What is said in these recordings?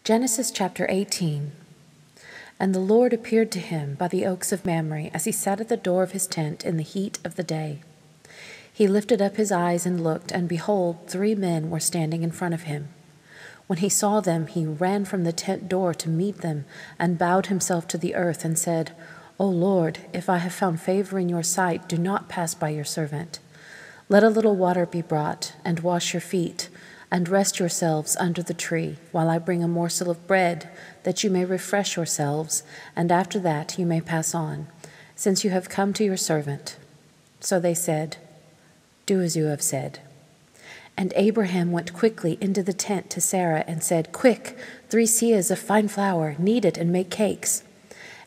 Genesis chapter 18. And the Lord appeared to him by the oaks of Mamre as he sat at the door of his tent in the heat of the day. He lifted up his eyes and looked, and behold, 3 men were standing in front of him. When he saw them, he ran from the tent door to meet them, and bowed himself to the earth, and said, O Lord, if I have found favor in your sight, do not pass by your servant. Let a little water be brought, and wash your feet, and rest yourselves under the tree, while I bring a morsel of bread, that you may refresh yourselves, and after that you may pass on, since you have come to your servant. So they said, Do as you have said. And Abraham went quickly into the tent to Sarah and said, Quick, 3 seahs of fine flour, knead it and make cakes.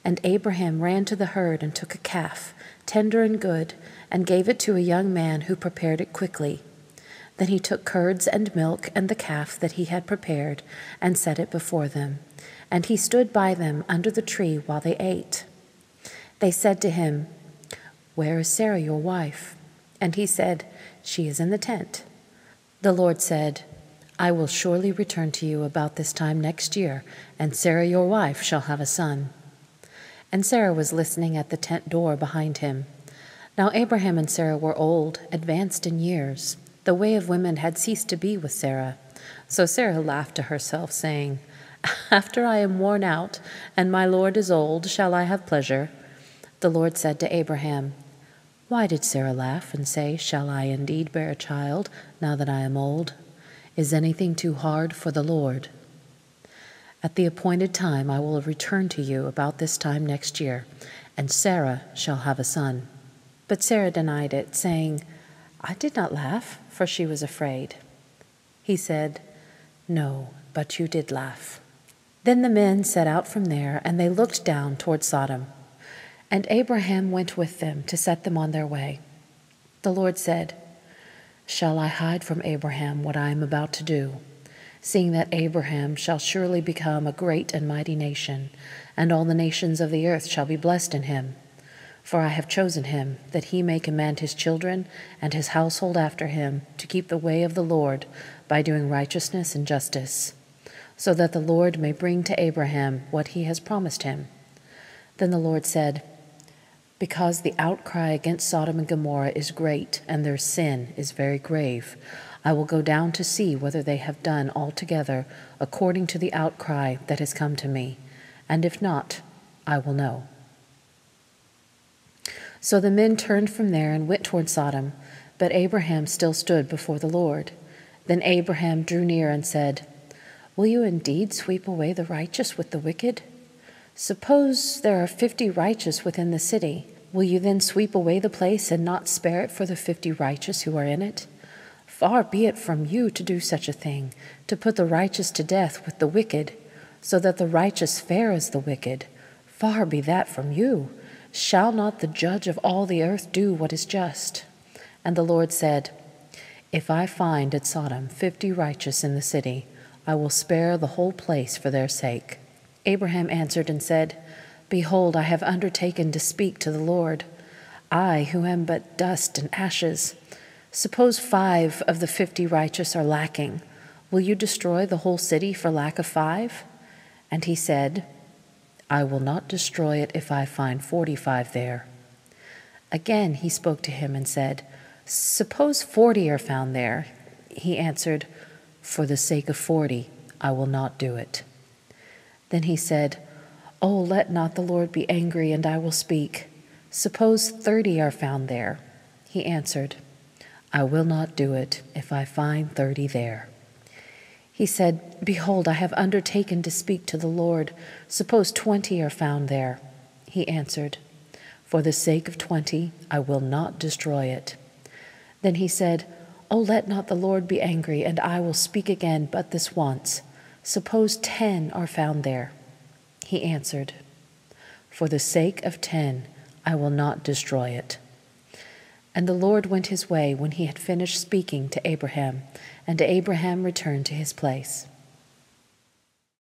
And Abraham ran to the herd and took a calf, tender and good, and gave it to a young man who prepared it quickly. Then he took curds and milk and the calf that he had prepared and set it before them. And he stood by them under the tree while they ate. They said to him, Where is Sarah your wife? And he said, She is in the tent. The Lord said, I will surely return to you about this time next year, and Sarah your wife shall have a son. And Sarah was listening at the tent door behind him. Now Abraham and Sarah were old, advanced in years. The way of women had ceased to be with Sarah. So Sarah laughed to herself, saying, After I am worn out, and my Lord is old, shall I have pleasure? The Lord said to Abraham, Why did Sarah laugh and say, Shall I indeed bear a child, now that I am old? Is anything too hard for the Lord? At the appointed time I will return to you about this time next year, and Sarah shall have a son. But Sarah denied it, saying, I did not laugh, for she was afraid. He said, No, but you did laugh. Then the men set out from there, and they looked down toward Sodom. And Abraham went with them to set them on their way. The Lord said, Shall I hide from Abraham what I am about to do, seeing that Abraham shall surely become a great and mighty nation, and all the nations of the earth shall be blessed in him? For I have chosen him, that he may command his children and his household after him to keep the way of the Lord by doing righteousness and justice, so that the Lord may bring to Abraham what he has promised him. Then the Lord said, Because the outcry against Sodom and Gomorrah is great, and their sin is very grave, I will go down to see whether they have done altogether according to the outcry that has come to me, and if not, I will know. So the men turned from there and went toward Sodom, but Abraham still stood before the Lord. Then Abraham drew near and said, Will you indeed sweep away the righteous with the wicked? Suppose there are 50 righteous within the city. Will you then sweep away the place and not spare it for the 50 righteous who are in it? Far be it from you to do such a thing, to put the righteous to death with the wicked, so that the righteous fare as the wicked. Far be that from you. Shall not the judge of all the earth do what is just? And the Lord said, If I find at Sodom 50 righteous in the city, I will spare the whole place for their sake. Abraham answered and said, Behold, I have undertaken to speak to the Lord, I who am but dust and ashes. Suppose 5 of the 50 righteous are lacking. Will you destroy the whole city for lack of 5? And he said, I will not destroy it if I find 45 there. Again he spoke to him and said, Suppose 40 are found there. He answered, For the sake of 40, I will not do it. Then he said, Oh, let not the Lord be angry, and I will speak. Suppose 30 are found there. He answered, I will not do it if I find 30 there. He said, Behold, I have undertaken to speak to the Lord. Suppose 20 are found there. He answered, For the sake of 20, I will not destroy it. Then he said, Oh, let not the Lord be angry, and I will speak again but this once. Suppose 10 are found there. He answered, For the sake of 10, I will not destroy it. And the Lord went his way when he had finished speaking to Abraham, and Abraham returned to his place.